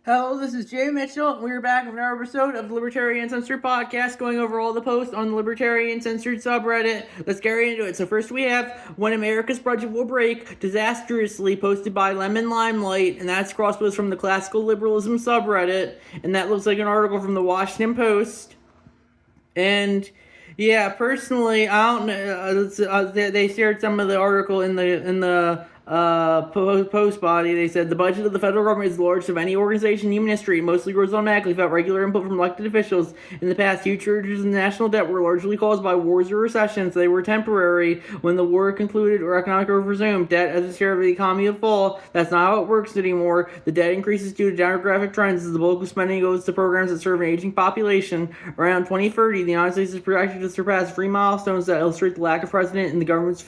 Hello, this is Jay Mitchell, and we're back with another episode of the Libertarian Uncensored podcast, going over all the posts on the Libertarian Censored subreddit. Let's get right into it. So first we have When America's Budget Will Break, disastrously, posted by Lemon Limelight, and that's crosspost from the Classical Liberalism subreddit, and that looks like an article from the Washington Post. And yeah, personally, I don't know. They shared some of the article in the post body. They said the budget of the federal government is the largest of any organization in human history. It mostly grows automatically without regular input from elected officials. In the past, huge surges in national debt were largely caused by wars or recessions. They were temporary. When the war concluded or economic growth resumed, debt as a share of the economy would fall. That's not how it works anymore. The debt increases due to demographic trends as the bulk of spending goes to programs that serve an aging population. Around 2030, the United States is projected to surpass 3 milestones that illustrate the lack of precedent in the government's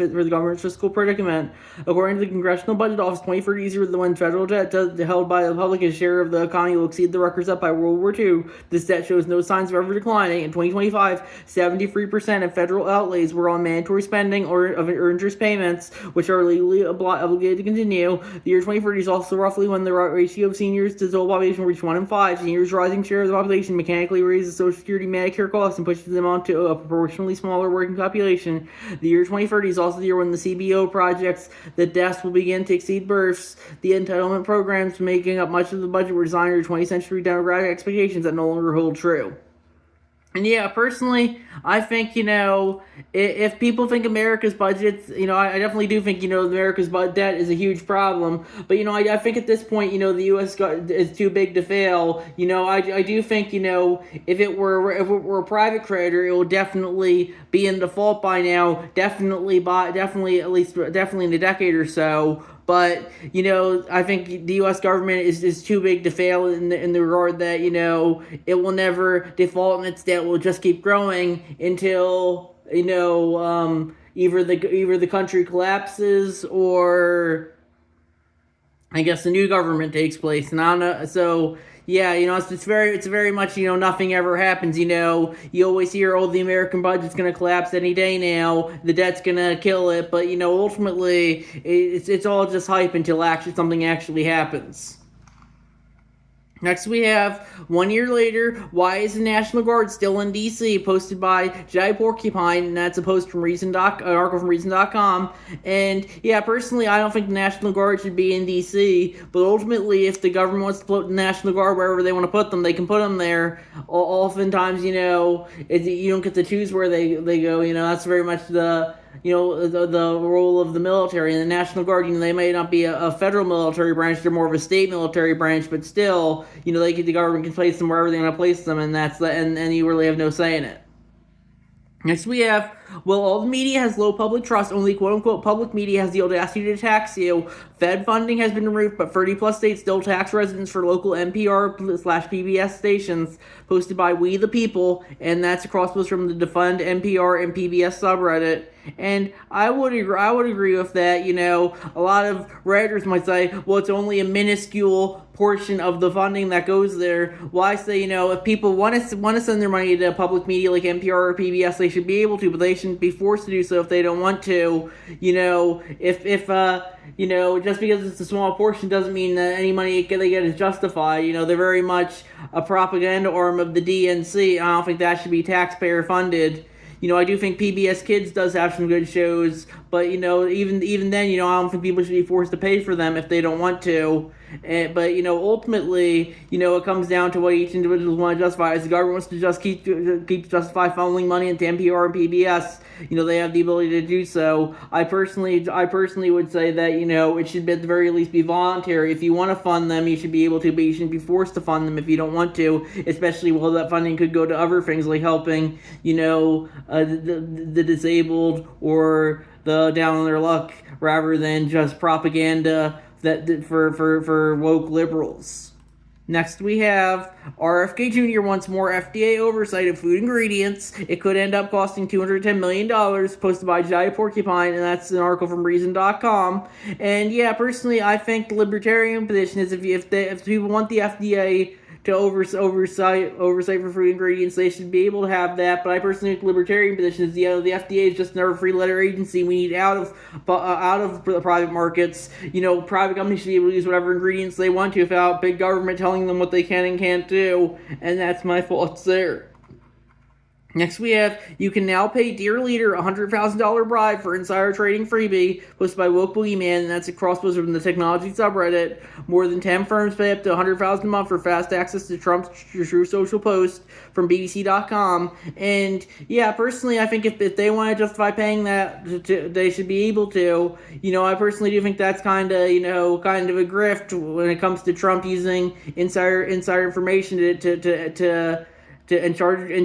fiscal predicament. According to the Congressional Budget Office, 2030 is when federal debt held by the public as share of the economy will exceed the record set by World War II. This debt shows no signs of ever declining. In 2025, 73% of federal outlays were on mandatory spending or interest payments, which are legally obligated to continue. The year 2030 is also roughly when the ratio of seniors to total population will reach 1 in 5. Seniors' rising share of the population mechanically raises Social Security Medicare costs and pushes them onto a proportionally smaller working population. The year 2030 is also the year when the CBO projects that deaths will begin to exceed births. The entitlement programs making up much of the budget were designed under 20th century demographic expectations that no longer hold true. And yeah, personally, I think, if people think America's budget, I definitely do think, America's debt is a huge problem. But, I think at this point, the U.S. is too big to fail. I do think, if it were a private creditor, it would definitely be in default by now. Definitely in a decade or so. But, I think the U.S. government is too big to fail in the regard that, it will never default and its debt will just keep growing until, either the country collapses or I guess the new government takes place. And I don't know, so yeah, it's very much, nothing ever happens, you always hear, oh, the American budget's going to collapse any day now, the debt's going to kill it, but, ultimately, it's all just hype until something actually happens. Next we have, 1 year later, why is the National Guard still in D.C., posted by Jai Porcupine, and that's a post from an article from Reason.com, and yeah, personally, I don't think the National Guard should be in D.C., but ultimately, if the government wants to put the National Guard wherever they want to put them, they can put them there. Oftentimes, you don't get to choose where they go, that's very much the role of the military. And the National Guard, they may not be a federal military branch, they're more of a state military branch, but still, the government can place them wherever they want to place them, and and you really have no say in it. Next we have, well, all the media has low public trust, only quote-unquote public media has the audacity to tax you. Fed funding has been removed, but 30-plus states still tax residents for local NPR/PBS stations, posted by We the People, and that's a crosspost from the defund NPR and PBS subreddit. And I would agree with that. A lot of Redditors might say, well, it's only a minuscule portion of the funding that goes there. Well, I say, if people want to send their money to public media like NPR or PBS, they should be able to, but they shouldn't be forced to do so if they don't want to. If just because it's a small portion doesn't mean that any money they get is justified. They're very much a propaganda arm of the DNC. I don't think that should be taxpayer funded. I do think PBS Kids does have some good shows, but, even then, I don't think people should be forced to pay for them if they don't want to. But, ultimately, it comes down to what each individual wants to justify. As the government wants to just keep justify funneling money into NPR and PBS, they have the ability to do so. I personally would say that, it should at the very least be voluntary. If you want to fund them, you should be able to, but you shouldn't be forced to fund them if you don't want to, especially while that funding could go to other things like helping, the disabled or the down on their luck, rather than just propaganda for woke liberals. Next we have, RFK Jr. wants more FDA oversight of food ingredients. It could end up costing $210 million, posted by Jai Porcupine, and that's an article from Reason.com. And yeah, personally, I think the libertarian position is if people want the FDA oversight for food ingredients. They should be able to have that. But I personally think the libertarian position is the FDA is just another free letter agency. We need out of the private markets. Private companies should be able to use whatever ingredients they want to without big government telling them what they can and can't do. And that's my thoughts there. Next we have, you can now pay Dear Leader a $100,000 bribe for insider trading freebie, posted by Woke Boogeyman, and that's a cross-post from the technology subreddit. More than 10 firms pay up to $100,000 a month for fast access to Trump's True Social post from BBC.com. And yeah, personally, I think if they want to justify paying that, they should be able to. I personally do think that's kind of a grift when it comes to Trump using insider information and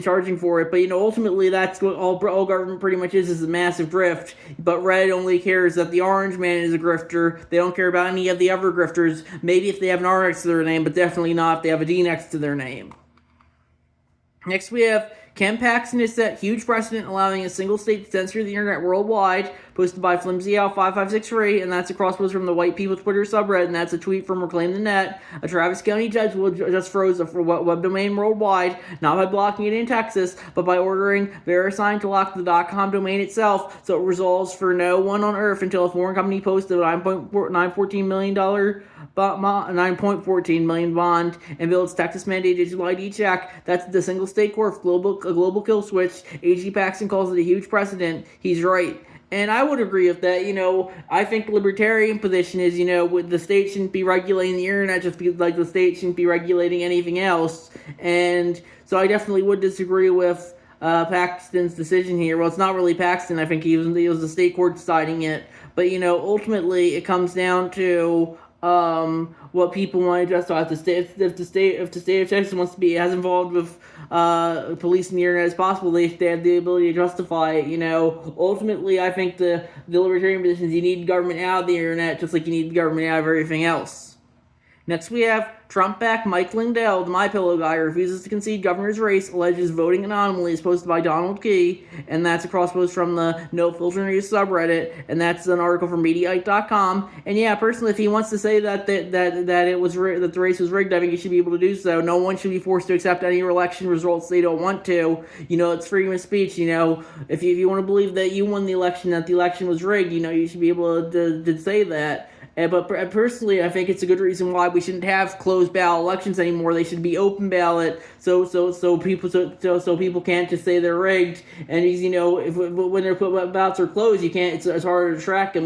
charging for it. But ultimately that's what all government pretty much is a massive grift. But Reddit only cares that the orange man is a grifter. They don't care about any of the other grifters. Maybe if they have an R next to their name, but definitely not if they have a D next to their name. Next we have, Ken Paxton has set huge precedent allowing a single state to censor the internet worldwide, posted by FlimsyOwl5563, and that's a cross-post from the White People Twitter subreddit, and that's a tweet from Reclaim the Net. A Travis County judge just froze a web domain worldwide, not by blocking it in Texas, but by ordering VeriSign to lock the .com domain itself, so it resolves for no one on earth until a foreign company posted a $9.14 million bond and builds Texas mandated digital ID check. That's the single state court, a global kill switch. AG Paxton calls it a huge precedent. He's right. And I would agree with that. I think the libertarian position is, the state shouldn't be regulating the internet just like the state shouldn't be regulating anything else. And so I definitely would disagree with Paxton's decision here. Well, it's not really Paxton. I think it was the state court deciding it. But, ultimately it comes down to what people want to justify. If the state of Texas wants to be as involved with policing the internet as possible, they have the ability to justify it. Ultimately, I think the libertarian position is you need government out of the internet, just like you need government out of everything else. Next we have Trump-backed Mike Lindell, the MyPillow guy, refuses to concede governor's race, alleges voting anomalies, posted by Donald Key, and that's a cross-post from the No Filter News subreddit, and that's an article from Mediaite.com. And yeah, personally, if he wants to say that the race was rigged, I think he should be able to do so. No one should be forced to accept any election results they don't want to. It's freedom of speech. If you want to believe that you won the election, that the election was rigged, you should be able to say that. But personally, I think it's a good reason why we shouldn't have closed ballot elections anymore. They should be open ballot, so people can't just say they're rigged. And when their ballots are closed, you can't. It's harder to track them.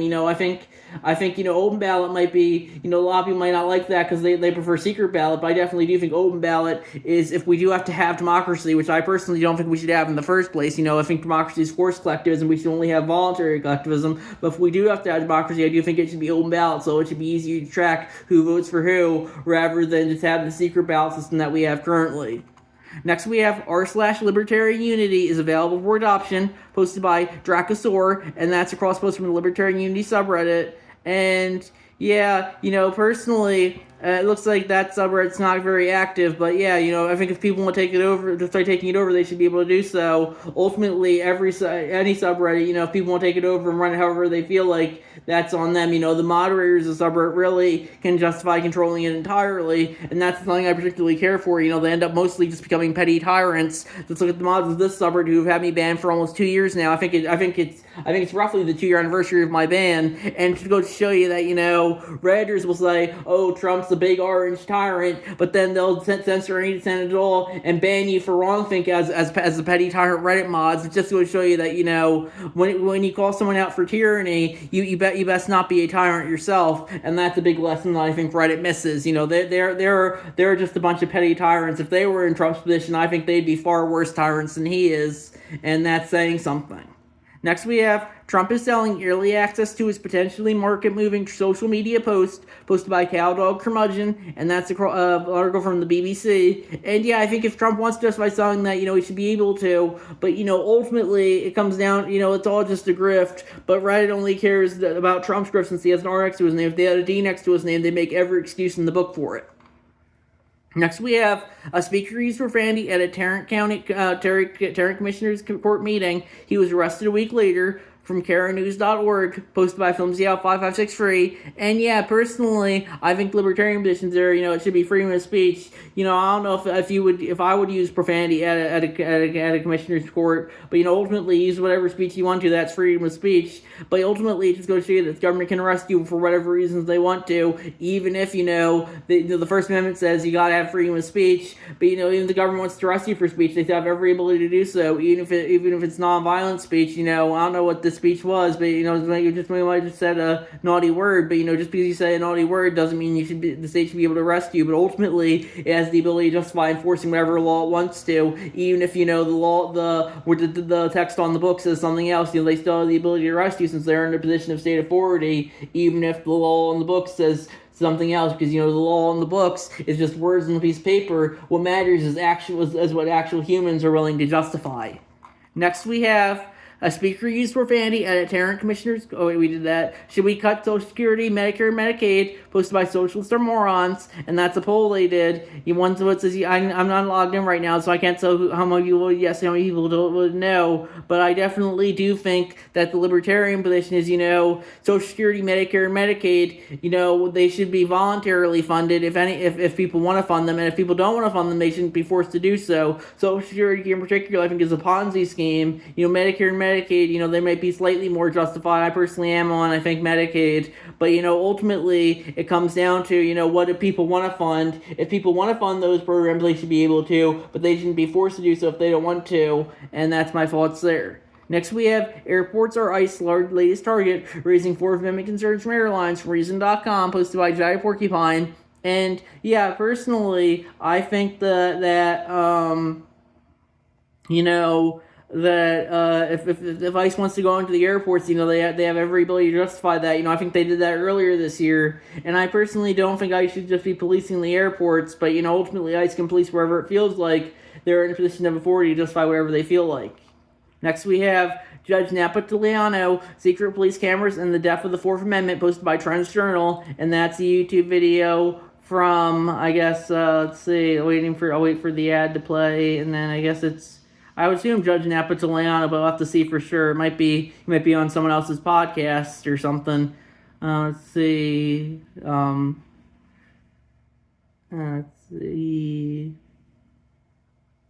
I think open ballot might be. A lot of people might not like that because they prefer secret ballot. But I definitely do think open ballot is, if we do have to have democracy, which I personally don't think we should have in the first place. I think democracy is forced collectivism. We should only have voluntary collectivism. But if we do have to have democracy, I do think it should be open ballot. So it should be easier to track who votes for who, rather than just have the secret ballot system that we have currently. Next we have r/Libertarian Unity is available for adoption, posted by Dracosaur, and that's a cross-post from the Libertarian Unity subreddit. And yeah, personally, it looks like that subreddit's not very active, but yeah, I think if people want to start taking it over, they should be able to do so. Ultimately, any subreddit, if people want to take it over and run it however they feel like, that's on them. The moderators of the subreddit really can justify controlling it entirely, and that's something I particularly care for. They end up mostly just becoming petty tyrants. Let's look at the mods of this subreddit who have had me banned for almost 2 years now. I think it's roughly the 2-year anniversary of my ban, and to go to show you that, Redditors will say, oh, Trump's the big orange tyrant, but then they'll censor any dissent at all and ban you for wrongthink as the petty tyrant Reddit mods. It's just to show you that, when you call someone out for tyranny, you best not be a tyrant yourself, and that's a big lesson that I think Reddit misses. They're just a bunch of petty tyrants. If they were in Trump's position, I think they'd be far worse tyrants than he is, and that's saying something. Next we have, Trump is selling early access to his potentially market-moving social media post, posted by Cowdog Curmudgeon, and that's an article from the BBC. And yeah, I think if Trump wants to justify selling that, he should be able to, but ultimately, it comes down, it's all just a grift, but Reddit only cares about Trump's grift since he has an R next to his name. If they had a D next to his name, they make every excuse in the book for it. Next, we have a speaker used profanity at a Tarrant Commissioner's Court meeting. He was arrested a week later. from KaraNews.org, posted by FilmZL5563. And yeah, personally, I think libertarian positions there, it should be freedom of speech. I don't know if I would use profanity at a commissioner's court, but ultimately use whatever speech you want to. That's freedom of speech. But ultimately, it just goes to show you that the government can arrest you for whatever reasons they want to, even if the First Amendment says you gotta have freedom of speech. But even if the government wants to arrest you for speech, they have every ability to do so, even if it's non-violent speech. I don't know what the speech was, but you might have just said a naughty word. But just because you say a naughty word doesn't mean the state should be able to arrest you. But ultimately, it has the ability to justify enforcing whatever law it wants to, even if the law, the text on the book says something else. They still have the ability to arrest you since they're in a position of state authority, even if the law on the book says something else, because the law on the books is just words on a piece of paper. What matters is what actual humans are willing to justify. Next we have a speaker used profanity at a Tarrant Commissioner's... Oh, wait, we did that. Should we cut Social Security, Medicare, and Medicaid? Posted by Socialists or Morons. And that's a poll they did. One says, I'm not logged in right now, so I can't tell how many people would yes and how many people would no. But I definitely do think that the libertarian position is, Social Security, Medicare, and Medicaid, they should be voluntarily funded if people want to fund them. And if people don't want to fund them, they shouldn't be forced to do so. Social Security in particular, I think, is a Ponzi scheme. Medicare and Medicaid, they might be slightly more justified. I personally am on, I think, Medicaid. But, ultimately, it comes down to, what do people want to fund? If people want to fund those programs, they should be able to, but they shouldn't be forced to do so if they don't want to. And that's my thoughts there. Next we have airports are ICE's latest target, raising Fourth Amendment concerns from airlines from Reason.com, posted by Jai Porcupine. And, yeah, personally, I think that if ICE wants to go into the airports, they have every ability to justify that. I think they did that earlier this year, and I personally don't think ICE should just be policing the airports, but, ultimately ICE can police wherever it feels like they're in a position of authority to justify whatever they feel like. Next we have Judge Napolitano, secret police cameras and the death of the Fourth Amendment, posted by Trends Journal, and that's a YouTube video from, I guess, let's see, I'll wait for the ad to play, and then I guess I would assume Judge Napolitano, but I'll have to see for sure. It might be on someone else's podcast or something. Let's see. Let's see.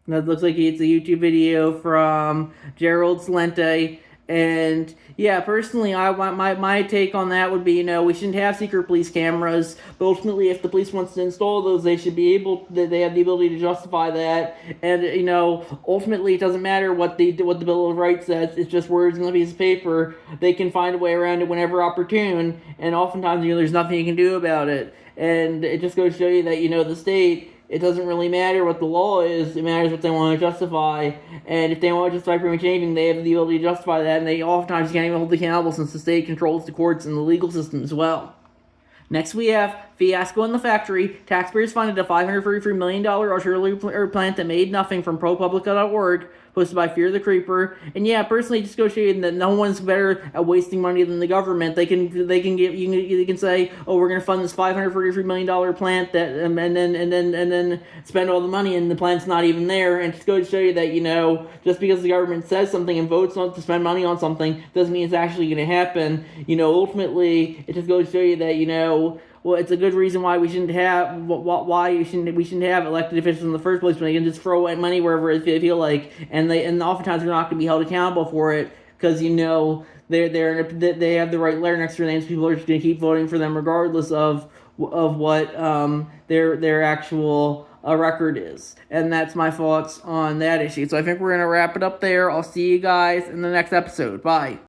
That looks like it's a YouTube video from Gerald Celente. And yeah, personally, my take on that would be, we shouldn't have secret police cameras. But ultimately, if the police wants to install those, they should be they have the ability to justify that. And ultimately, it doesn't matter what the Bill of Rights says. It's just words on a piece of paper. They can find a way around it whenever opportune. And oftentimes, there's nothing you can do about it. And it just goes to show you that the state. It doesn't really matter what the law is. It matters what they want to justify. And if they want to justify pretty much anything, they have the ability to justify that. And they oftentimes can't even hold accountable since the state controls the courts and the legal system as well. Next we have Fiasco in the Factory. Taxpayers funded a $533 million artillery plant that made nothing from ProPublica.org, posted by Fear the Creeper. And yeah, personally, just go show you that no one's better at wasting money than the government. They can say, oh, we're going to fund this $533 million plant that and then spend all the money, and the plant's not even there. And just go to show you that just because the government says something and votes on to spend money on something doesn't mean it's actually going to happen. Ultimately, it just goes to show you that well, it's a good reason why we shouldn't have we shouldn't have elected officials in the first place, when they can just throw money wherever they feel like, and oftentimes they're not going to be held accountable for it, because they have the right letter next to their names. People are just going to keep voting for them regardless of what their actual record is. And that's my thoughts on that issue. So I think we're going to wrap it up there. I'll see you guys in the next episode. Bye.